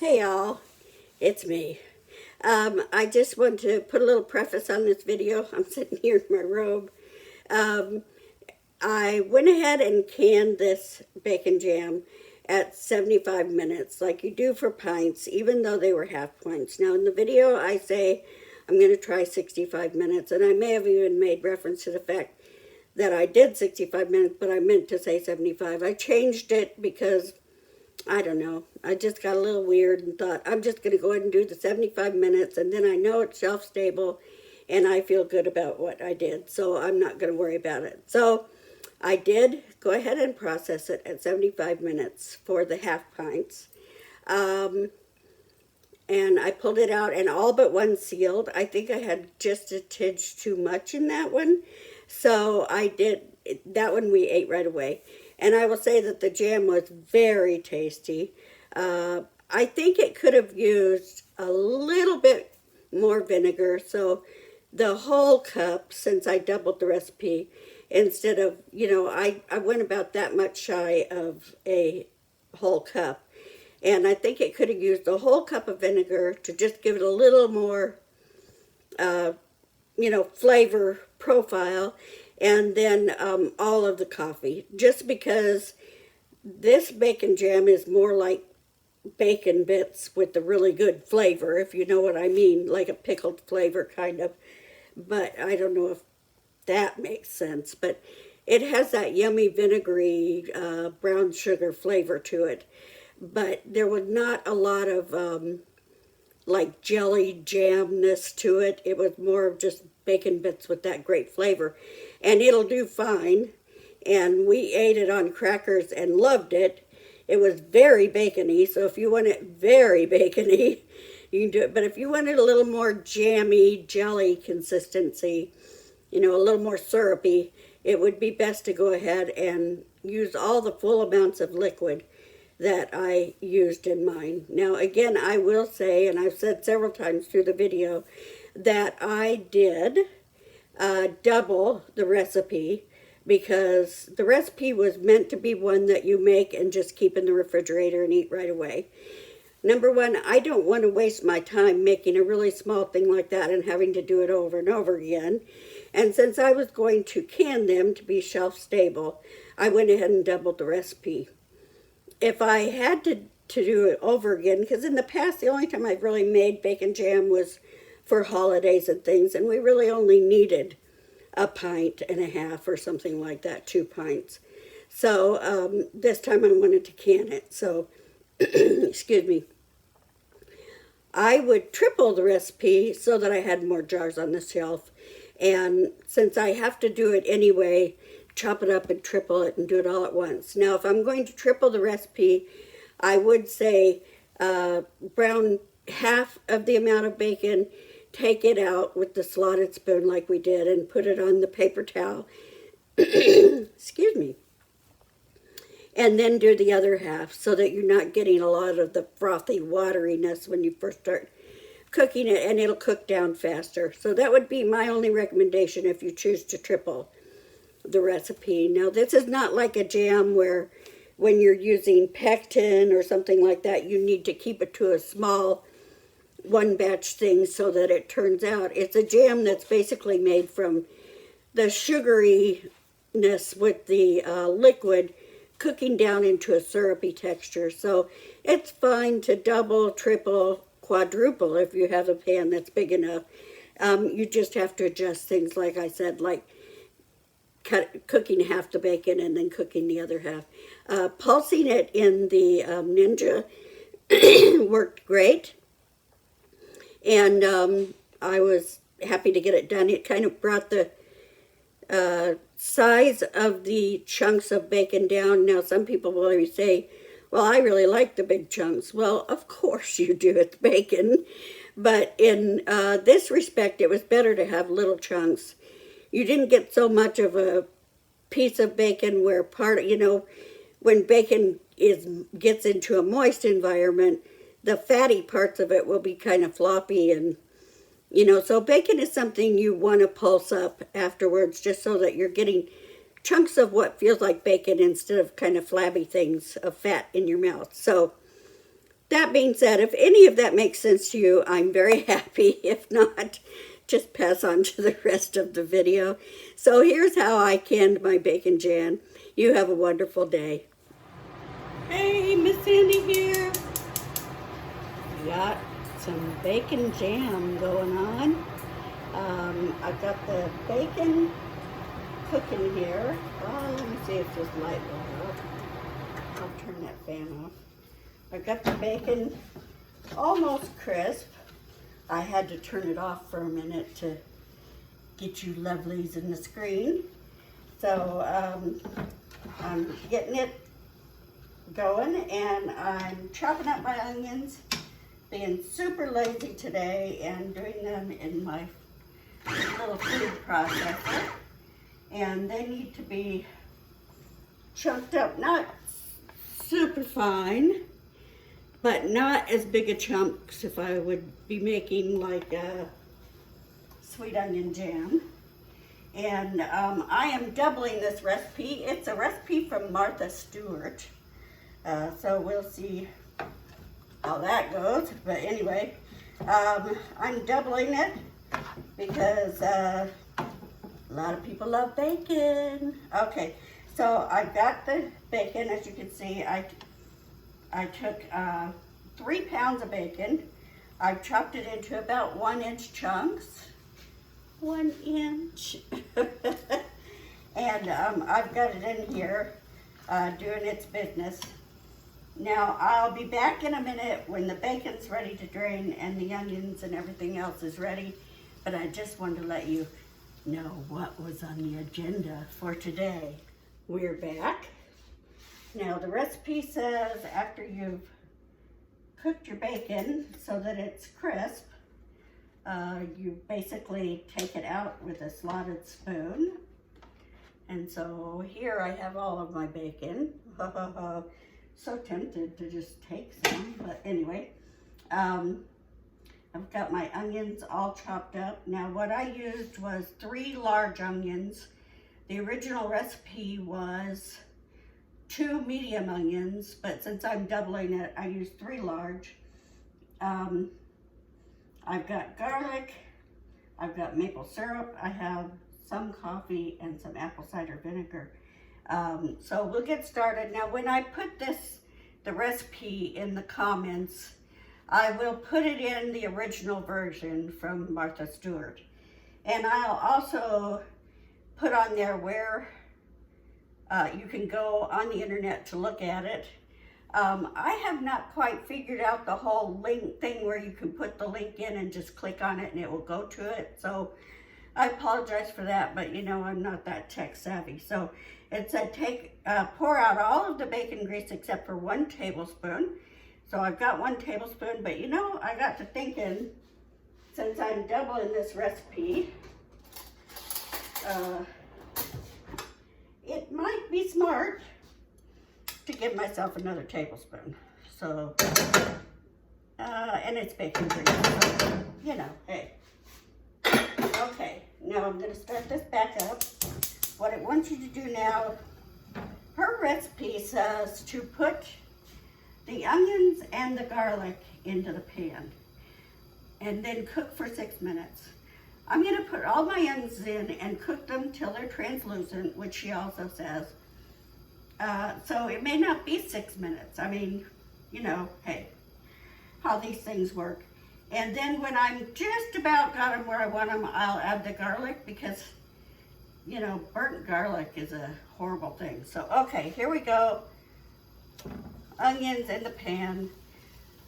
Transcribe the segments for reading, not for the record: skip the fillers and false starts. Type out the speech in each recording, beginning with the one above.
Hey y'all, it's me. I just want to put a little preface on this video. I'm sitting here in my robe. Um, I went ahead and canned this bacon jam at 75 minutes, like you do for pints, even though they were half pints. Now, in the video, I say I'm going to try 65 minutes, and I may have even made reference to the fact that I did 65 minutes, but I meant to say 75. I changed it because I don't know. I just got a little weird and thought I'm just going to go ahead and do the 75 minutes, and then I know it's shelf stable and I feel good about what I did, so I'm not going to worry about it. So I did go ahead and process it at 75 minutes for the half pints. Um, and I pulled it out, and all but one sealed. I think I had just a tidge too much in that one. So I did, that one we ate right away. And I will say that the jam was very tasty. I think it could have used a little bit more vinegar. So the whole cup, since I doubled the recipe, instead of, I went about that much shy of a whole cup. And I think it could have used a whole cup of vinegar to just give it a little more, flavor profile. And then all of the coffee, just because this bacon jam is more like bacon bits with the really good flavor, if you know what I mean, like a pickled flavor kind of. But I don't know if that makes sense. But it has that yummy vinegary brown sugar flavor to it. But there was not a lot of like jelly jamness to it. It was more of just bacon bits with that great flavor. And it'll do fine. And we ate it on crackers and loved it. It was very bacony, so if you want it very bacony, you can do it. But if you want it a little more jammy, jelly consistency, a little more syrupy, it would be best to go ahead and use all the full amounts of liquid that I used in mine. Now, again, I will say, and I've said several times through the video, that I did double the recipe because the recipe was meant to be one that you make and just keep in the refrigerator and eat right away. Number one, I don't want to waste my time making a really small thing like that and having to do it over and over again. And since I was going to can them to be shelf stable, I went ahead and doubled the recipe. If I had to do it over again, because in the past, the only time I've really made bacon jam was for holidays and things, and we really only needed a pint and a half or something like that, 2 pints. So this time I wanted to can it. So, excuse me. I would triple the recipe so that I had more jars on the shelf. And since I have to do it anyway, chop it up and triple it and do it all at once. Now, if I'm going to triple the recipe, I would say brown half of the amount of bacon, take it out with the slotted spoon like we did, and put it on the paper towel. Excuse me. And then do the other half so that you're not getting a lot of the frothy wateriness when you first start cooking it, and it'll cook down faster. So that would be my only recommendation if you choose to triple the recipe. Now, this is not like a jam where when you're using pectin or something like that, you need to keep it to a small one batch thing so that it turns out. It's a jam that's basically made from the sugaryness with the liquid cooking down into a syrupy texture. So it's fine to double, triple, quadruple if you have a pan that's big enough. You just have to adjust things, like I said, like cooking half the bacon and then cooking the other half. Pulsing it in the Ninja worked great. And I was happy to get it done. It kind of brought the size of the chunks of bacon down. Now, some people will always say, well, I really like the big chunks. Well, of course you do. It's bacon. But in this respect, it was better to have little chunks. You didn't get so much of a piece of bacon where when bacon gets into a moist environment, the fatty parts of it will be kind of floppy, and so bacon is something you want to pulse up afterwards, just so that you're getting chunks of what feels like bacon instead of kind of flabby things of fat in your mouth. So that being said, if any of that makes sense to you, I'm very happy. If not, just pass on to the rest of the video. So here's how I canned my bacon jam. You have a wonderful day. Hey, Miss Sandy here. Got some bacon jam going on. I've got the bacon cooking here. Oh, let me see if this light will work. I'll turn that fan off. I got the bacon almost crisp. I had to turn it off for a minute to get you lovelies in the screen. So I'm getting it going, and I'm chopping up my onions, being super lazy today and doing them in my little food processor. And they need to be chunked up, not super fine, but not as big a chunks if I would be making like a sweet onion jam. And I am doubling this recipe. It's a recipe from Martha Stewart. So we'll see how that goes. But anyway, I'm doubling it because a lot of people love bacon. Okay, so I've got the bacon. As you can see, I took 3 pounds of bacon. I chopped it into about 1-inch chunks. 1 inch. And I've got it in here doing its business. Now I'll be back in a minute when the bacon's ready to drain and the onions and everything else is ready. But I just wanted to let you know what was on the agenda for today. We're back. Now the recipe says after you've cooked your bacon so that it's crisp, you basically take it out with a slotted spoon. And so here I have all of my bacon. So tempted to just take some, but anyway. I've got my onions all chopped up. Now what I used was 3 large onions. The original recipe was 2 medium onions, but since I'm doubling it, I used 3 large. I've got garlic, I've got maple syrup, I have some coffee and some apple cider vinegar. So we'll get started. Now when I put the recipe in the comments, I will put it in the original version from Martha Stewart. And I'll also put on there where you can go on the internet to look at it. I have not quite figured out the whole link thing where you can put the link in and just click on it and it will go to it. So I apologize for that, but you know, I'm not that tech savvy. So it said pour out all of the bacon grease except for 1 tablespoon. So I've got 1 tablespoon, but you know, I got to thinking, since I'm doubling this recipe, it might be smart to give myself another tablespoon. So, and it's bacon grease, so, you know, hey. Okay, now I'm gonna start this back up. What it wants you to do now, her recipe says to put the onions and the garlic into the pan and then cook for 6 minutes. I'm gonna put all my onions in and cook them till they're translucent, which she also says. So it may not be 6 minutes. I mean, you know, hey, how these things work. And then when I'm just about got them where I want them, I'll add the garlic because, you know, burnt garlic is a horrible thing. So, okay, here we go. Onions in the pan.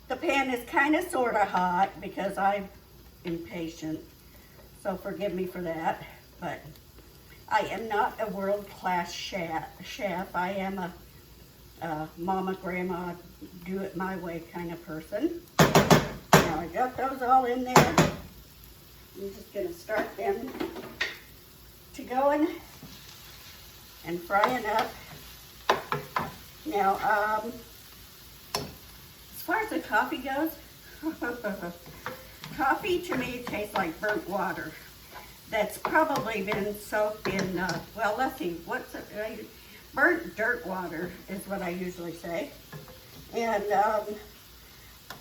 The pan is kind of sort of hot because I'm impatient. So forgive me for that. But I am not a world-class chef. I am a mama, grandma, do it my way kind of person. Now I got those all in there. I'm just gonna start them to going and frying up. Now, as far as the coffee goes, coffee to me tastes like burnt water. That's probably been soaked in, well, let's see, what's it? Burnt dirt water is what I usually say. And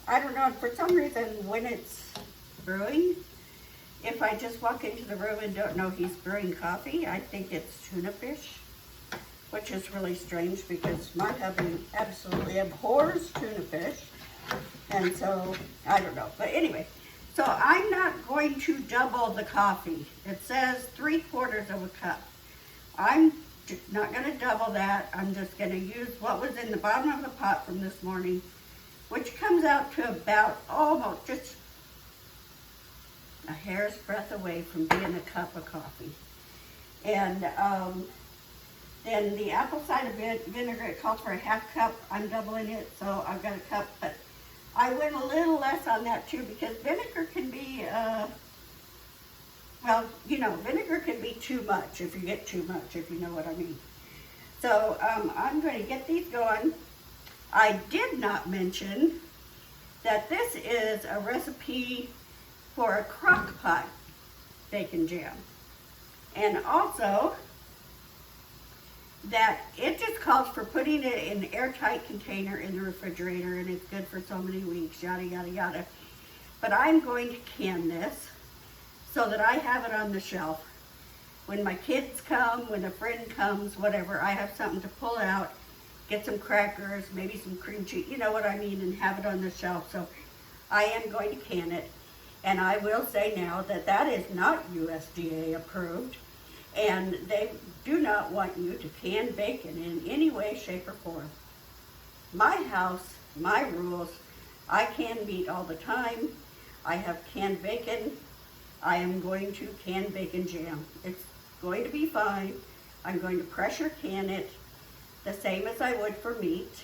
I don't know, for some reason when it's brewing, if I just walk into the room and don't know he's brewing coffee, I think it's tuna fish, which is really strange because my hubby absolutely abhors tuna fish. And so, I don't know. But anyway, so I'm not going to double the coffee. It says 3/4 of a cup. I'm not going to double that. I'm just going to use what was in the bottom of the pot from this morning, which comes out to about almost just a hair's breadth away from being a cup of coffee. And then the apple cider vinegar, it calls for a 1/2 cup. I'm doubling it, so I've got a cup. But I went a little less on that too because vinegar can be, well, you know, vinegar can be too much if you get too much, if you know what I mean. So I'm going to get these going. I did not mention that this is a recipe for a crock pot bacon jam. And also that it just calls for putting it in an airtight container in the refrigerator, and it's good for so many weeks, yada, yada, yada. But I'm going to can this so that I have it on the shelf. When my kids come, when a friend comes, whatever, I have something to pull out, get some crackers, maybe some cream cheese, you know what I mean, and have it on the shelf. So I am going to can it. And I will say now that that is not USDA approved. And they do not want you to can bacon in any way, shape, or form. My house, my rules, I can meat all the time. I have canned bacon. I am going to can bacon jam. It's going to be fine. I'm going to pressure can it the same as I would for meat.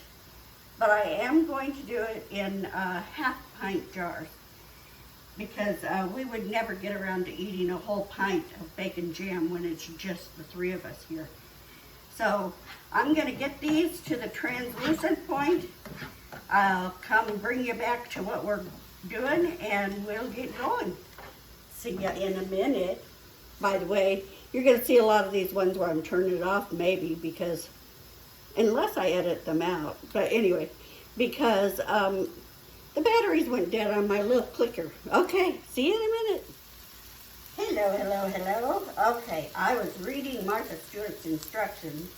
But I am going to do it in 1/2 pint jars, because we would never get around to eating a whole pint of bacon jam when it's just the 3 of us here. So I'm going to get these to the translucent point. I'll come and bring you back to what we're doing, and we'll get going. See you in a minute. By the way, you're going to see a lot of these ones where I'm turning it off, maybe, because, unless I edit them out. But anyway, because the batteries went dead on my little clicker. Okay, see you in a minute. Hello, hello, hello. Okay, I was reading Martha Stewart's instructions,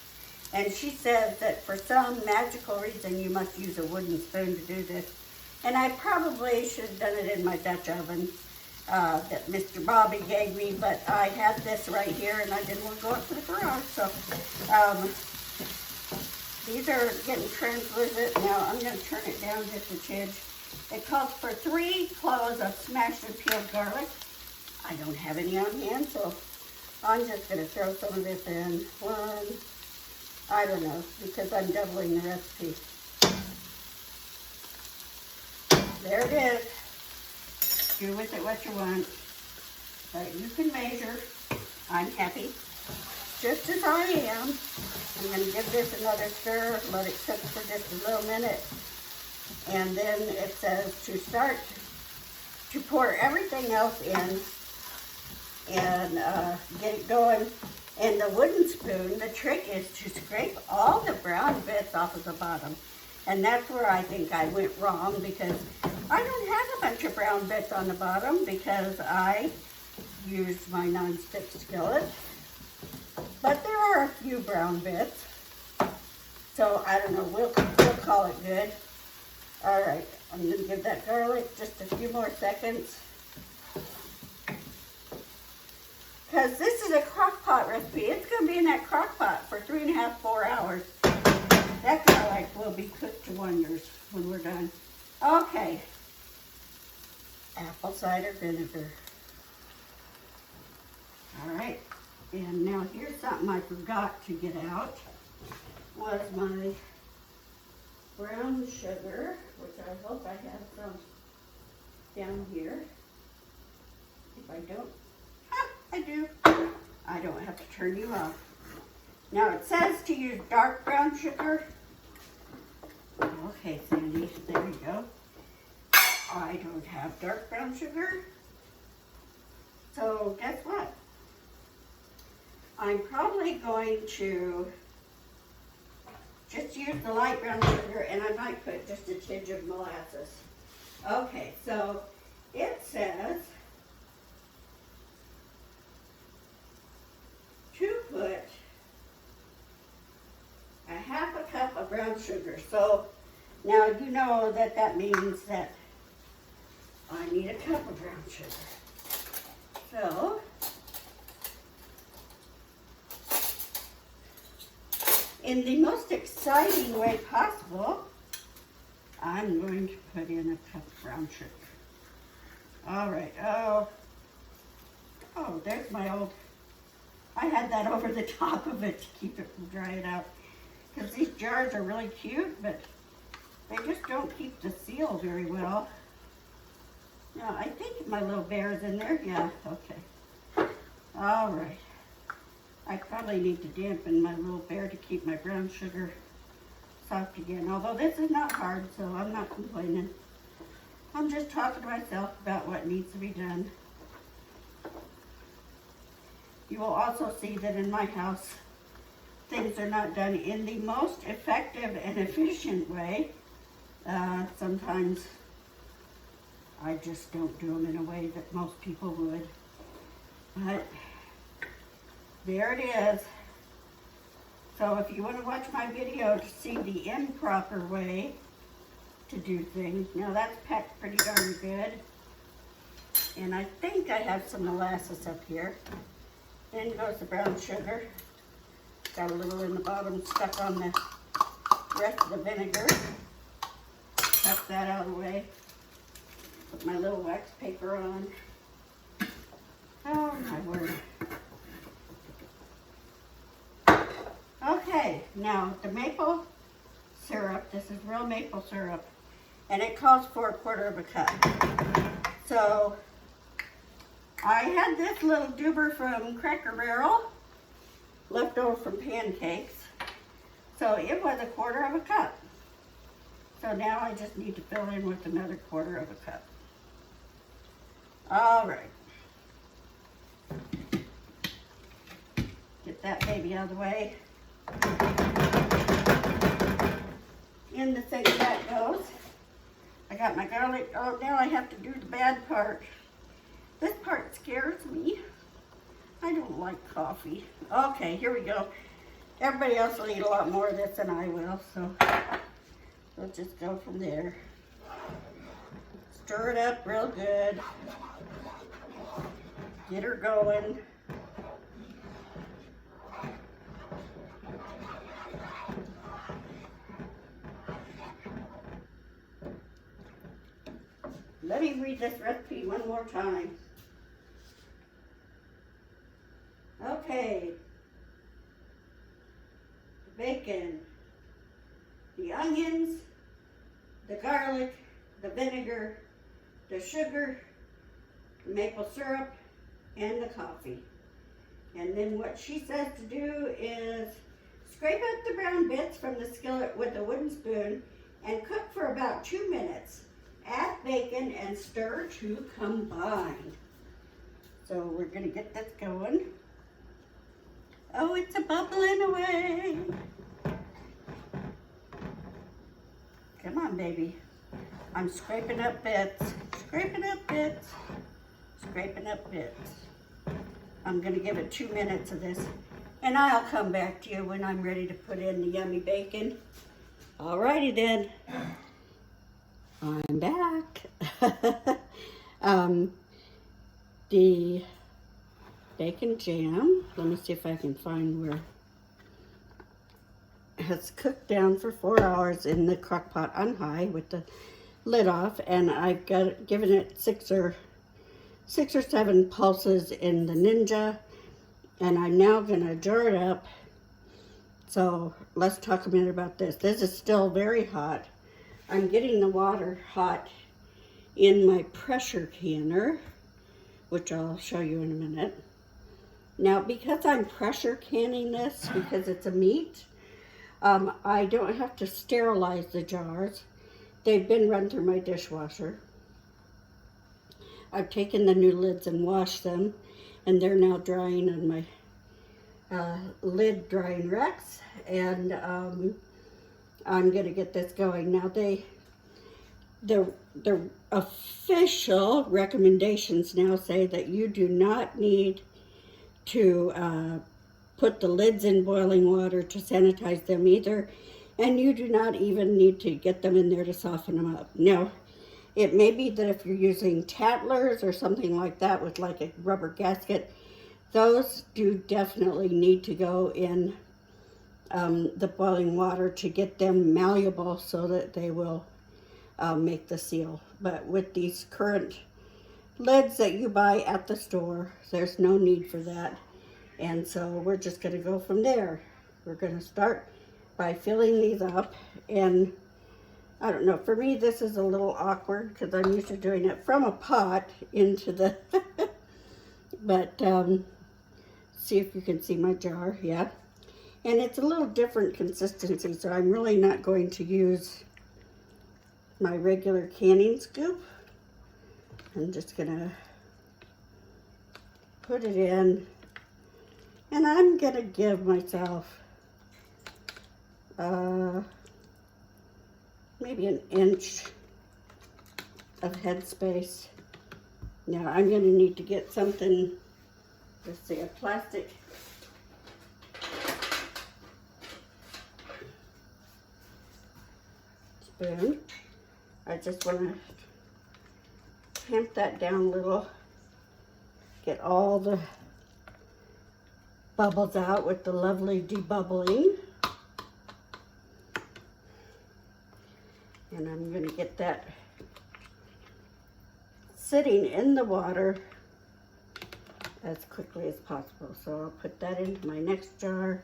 and she says that for some magical reason you must use a wooden spoon to do this. And I probably should have done it in my Dutch oven that Mr. Bobby gave me, but I had this right here and I didn't want to go up to the garage. So these are getting translucent. Now I'm going to turn it down just a tidge. It calls for 3 cloves of smashed and peeled garlic. I don't have any on hand, so I'm just going to throw some of this in. 1, I don't know, because I'm doubling the recipe. There it is. Do with it what you want. But you can measure. I'm happy, just as I am. I'm going to give this another stir, let it cook for just a little minute. And then it says to start to pour everything else in and get it going. And the wooden spoon, the trick is to scrape all the brown bits off of the bottom. And that's where I think I went wrong, because I don't have a bunch of brown bits on the bottom because I used my non-stick skillet. But there are a few brown bits. So I don't know, we'll call it good. All right, I'm going to give that garlic just a few more seconds. Because this is a crock pot recipe. It's going to be in that crock pot for 3.5, 4 hours. That garlic will be cooked to wonders when we're done. Okay. Apple cider vinegar. All right. And now here's something I forgot to get out. Was my brown sugar, which I hope I have some down here. If I don't, I do. I don't have to turn you off. Now it says to use dark brown sugar. Okay, Sandy, there you go. I don't have dark brown sugar. So guess what? I'm probably going to just use the light brown sugar, and I might put just a tinge of molasses. Okay, so it says to put a half a cup of brown sugar. So now you know that that means that I need a cup of brown sugar. So in the most exciting way possible, I'm going to put in a cup of brown sugar. All right, oh, there's my old, I had that over the top of it to keep it from drying out. Because these jars are really cute, but they just don't keep the seal very well. Now, I think my little bear is in there. Yeah, okay. All right. I probably need to dampen my little bear to keep my brown sugar soft again. Although this is not hard, so I'm not complaining. I'm just talking to myself about what needs to be done. You will also see that in my house, things are not done in the most effective and efficient way. Sometimes I just don't do them in a way that most people would. But there it is. So if you want to watch my video to see the improper way to do things, now that's packed pretty darn good. And I think I have some molasses up here. Then goes the brown sugar. Got a little in the bottom stuck on the rest of the vinegar. Tuck that out of the way. Put my little wax paper on. Oh my word. Okay, now the maple syrup, this is real maple syrup, and it calls for 1/4 cup. So I had this little doober from Cracker Barrel, left over from pancakes. So it was 1/4 cup. So now I just need to fill in with another 1/4 cup. All right. Get that baby out of the way. In the thing that goes. I got my garlic. Oh, now I have to do the bad part. This part scares me. I don't like coffee. Okay, here we go. Everybody else will eat a lot more of this than I will, so we'll just go from there. Stir it up real good. Get her going. Let me read this recipe one more time. Okay. The bacon, the onions, the garlic, the vinegar, the sugar, the maple syrup, and the coffee. And then what she says to do is scrape out the brown bits from the skillet with a wooden spoon and cook for about 2 minutes. Add bacon and stir to combine. So we're gonna get this going. Oh, it's a bubbling away. Come on, baby. I'm scraping up bits, scraping up bits, scraping up bits. I'm gonna give it 2 minutes of this, and I'll come back to you when I'm ready to put in the yummy bacon. Alrighty then. I'm back. The bacon jam, let me see if I can find where, has cooked down for 4 hours in the crock pot on high with the lid off, and I've given it 6 or 7 pulses in the Ninja, and I'm now gonna jar it up. So let's talk a minute about this. This is still very hot. I'm getting the water hot in my pressure canner, which I'll show you in a minute. Now, because I'm pressure canning this, because it's a meat, I don't have to sterilize the jars. They've been run through my dishwasher. I've taken the new lids and washed them, and they're now drying on my lid drying racks, and I'm gonna get this going. Now the official recommendations now say that you do not need to put the lids in boiling water to sanitize them either, and you do not even need to get them in there to soften them up. Now, it may be that if you're using tattlers or something like that with like a rubber gasket, those do definitely need to go in the boiling water to get them malleable so that they will make the seal. But with these current lids that you buy at the store, there's no need for that. And so we're just going to go from there. We're going to start by filling these up. And I don't know, for me this is a little awkward because I'm used to doing it from a pot into the, but see if you can see my jar, yeah. And it's a little different consistency, so I'm really not going to use my regular canning scoop. I'm just gonna put it in, and I'm gonna give myself maybe an inch of headspace. Now I'm gonna need to get something, let's see, a plastic spoon. I just want to tamp that down a little, get all the bubbles out with the lovely debubbling. And I'm going to get that sitting in the water as quickly as possible. So I'll put that into my next jar.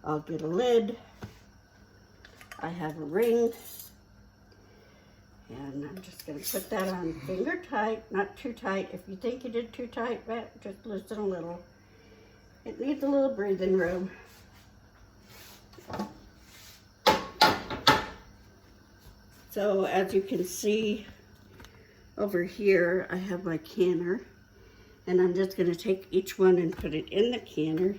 I'll get a lid. I have a ring. And I'm just going to put that on finger tight, not too tight. If you think you did too tight, just loosen a little. It needs a little breathing room. So as you can see over here, I have my canner. And I'm just going to take each one and put it in the canner.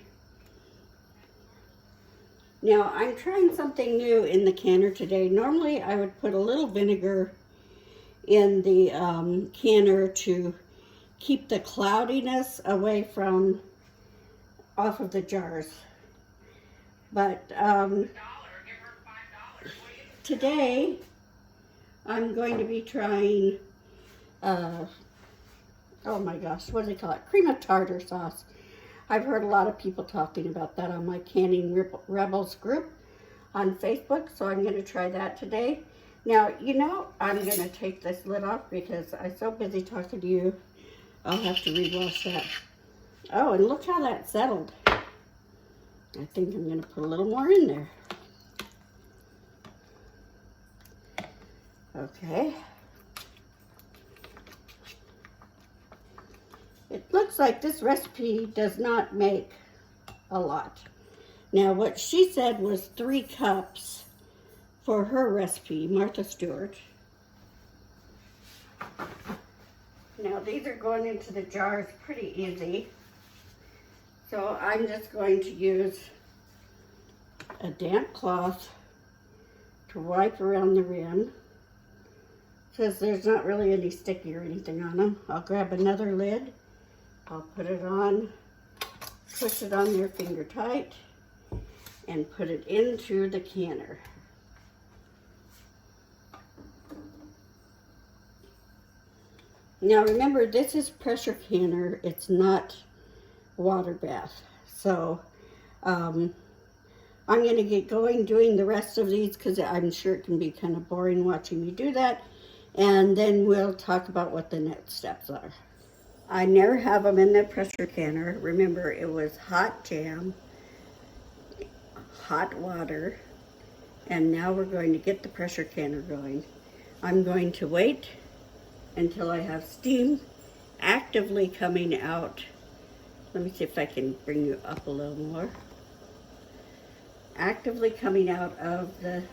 Now, I'm trying something new in the canner today. Normally, I would put a little vinegar in the canner to keep the cloudiness away from off of the jars. But today, I'm going to be trying, oh my gosh, what do they call it? Cream of tartar sauce. I've heard a lot of people talking about that on my Canning Rebels group on Facebook, so I'm going to try that today. Now, you know, I'm going to take this lid off because I'm so busy talking to you, I'll have to rewash that. Oh, and look how that settled. I think I'm going to put a little more in there. Okay. It looks like this recipe does not make a lot. Now, what she said was 3 cups for her recipe, Martha Stewart. Now, these are going into the jars pretty easy. So I'm just going to use a damp cloth to wipe around the rim. Says there's not really any sticky or anything on them. I'll grab another lid. I'll put it on, push it on there finger tight, and put it into the canner. Now remember, this is pressure canner, it's not water bath. So I'm going to get going doing the rest of these because I'm sure it can be kind of boring watching me do that. And then we'll talk about what the next steps are. I never have them in the pressure canner. Remember, it was hot jam, hot water, and now we're going to get the pressure canner going. I'm going to wait until I have steam actively coming out. Let me see if I can bring you up a little more. Actively coming out of the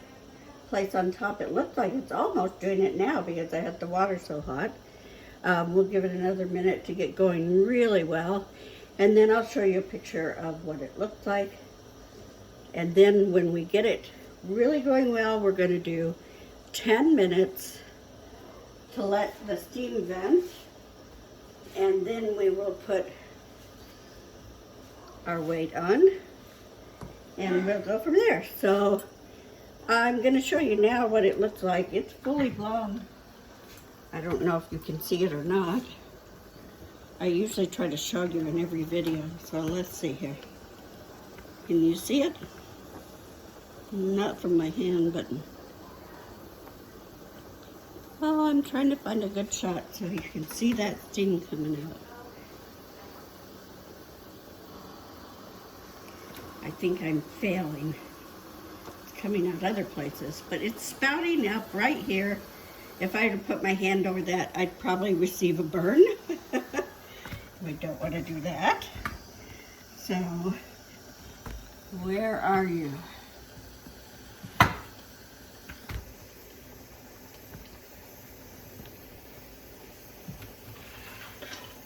place on top. It looks like it's almost doing it now because I had the water so hot. We'll give it another minute to get going really well, and then I'll show you a picture of what it looks like. And then when we get it really going well, we're going to do 10 minutes to let the steam vent, and then we will put our weight on, and we'll go from there. So I'm going to show you now what it looks like. It's fully blown. I don't know if you can see it or not. I usually try to show you in every video, so let's see here. Can you see it? Not from my hand, but oh, I'm trying to find a good shot so you can see that steam coming out. I think I'm failing. It's coming out other places, but it's spouting up right here. If I had to put my hand over that, I'd probably receive a burn. We don't want to do that. So, where are you?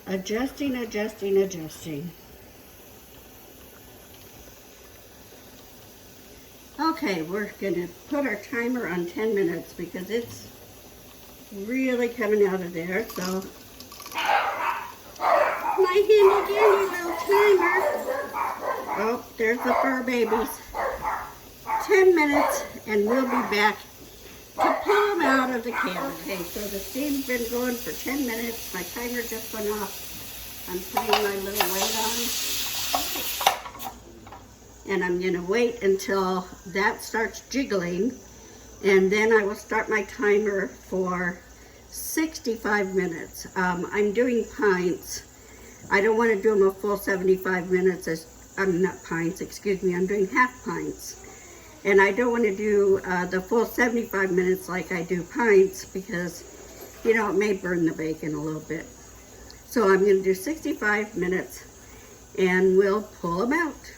Adjusting, adjusting, adjusting. Okay, we're gonna put our timer on 10 minutes because it's really coming out of there, so. My handy dandy little timer. Oh, there's the fur babies. 10 minutes and we'll be back to pull them out of the can. Okay, so the steam's been going for 10 minutes. My timer just went off. I'm putting my little weight on. And I'm gonna wait until that starts jiggling. And then I will start my timer for 65 minutes. I'm doing pints. I don't want to do them a full 75 minutes. I'm not pints, excuse me. I'm doing half pints. And I don't want to do the full 75 minutes like I do pints because, you know, it may burn the bacon a little bit. So I'm going to do 65 minutes and we'll pull them out.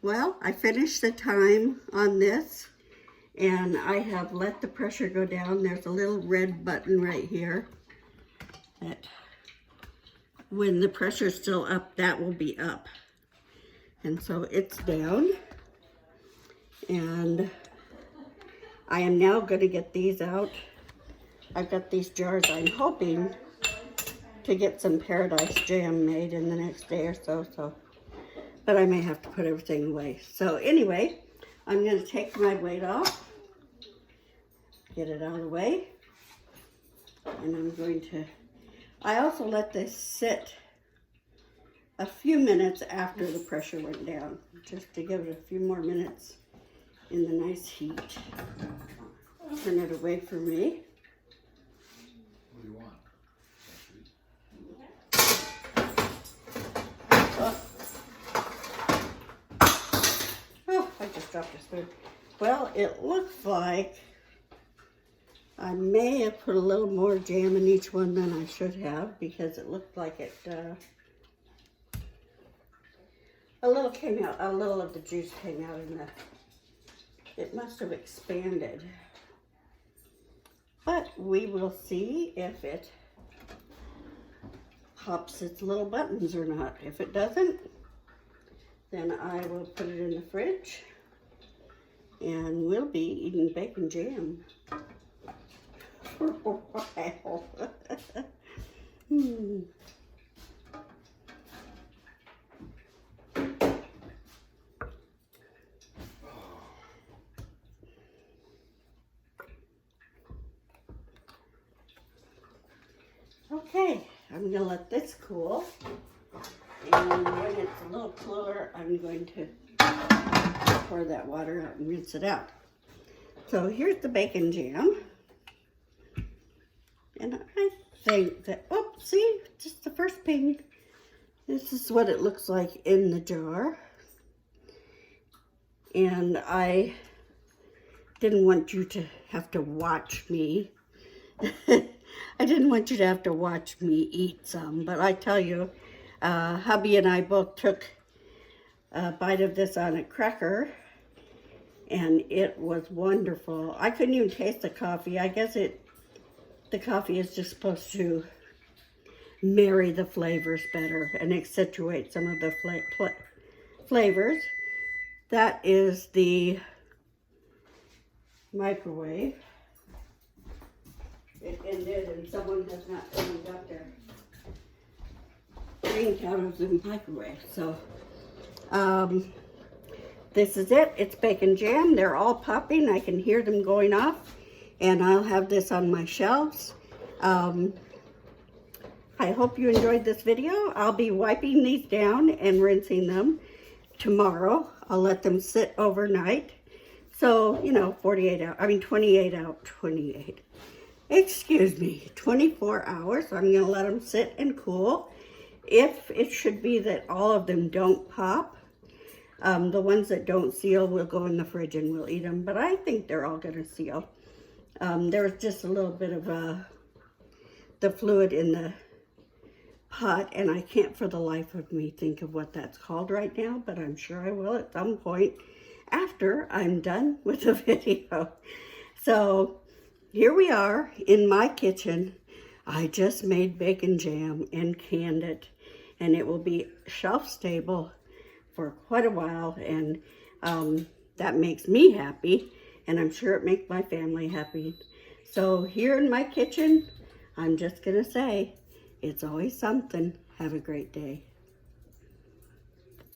Well, I finished the time on this and I have let the pressure go down. There's a little red button right here that when the pressure's still up, that will be up. And so it's down. And I am now going to get these out. I've got these jars. I'm hoping to get some paradise jam made in the next day or so. But I may have to put everything away. So anyway, I'm going to take my weight off. Get it out of the way. And I'm going to, I also let this sit a few minutes after the pressure went down, just to give it a few more minutes in the nice heat. Turn it away from me. What do you want? Oh, I just dropped a spoon. Well, it looks like I may have put a little more jam in each one than I should have because it looked like it, a little came out, a little of the juice came out in the, it must have expanded. But we will see if it pops its little buttons or not. If it doesn't, then I will put it in the fridge and we'll be eating bacon jam for a while. Okay, I'm gonna let this cool, and when it's a little cooler, I'm going to pour that water out and rinse it out. So here's the bacon jam, and I think that, oh, see, just the first ping. This is what it looks like in the jar, and I didn't want you to have to watch me. I didn't want you to have to watch me eat some, but I tell you, hubby and I both took a bite of this on a cracker, and it was wonderful. I couldn't even taste the coffee. I guess the coffee is just supposed to marry the flavors better and accentuate some of the flavors. That is the microwave. it ended and someone has not even got their drink out of the microwave. So, this is it. It's bacon jam. They're all popping. I can hear them going off. And I'll have this on my shelves. I hope you enjoyed this video. I'll be wiping these down and rinsing them tomorrow. I'll let them sit overnight. So, 28 excuse me, 24 hours. I'm going to let them sit and cool. If it should be that all of them don't pop, the ones that don't seal will go in the fridge and we'll eat them. But I think they're all going to seal. There was just a little bit of the fluid in the pot, and I can't for the life of me think of what that's called right now, but I'm sure I will at some point after I'm done with the video. So here we are in my kitchen. I just made bacon jam and canned it, and it will be shelf stable for quite a while, and that makes me happy, and I'm sure it makes my family happy. So here in my kitchen, I'm just gonna say, it's always something. Have a great day.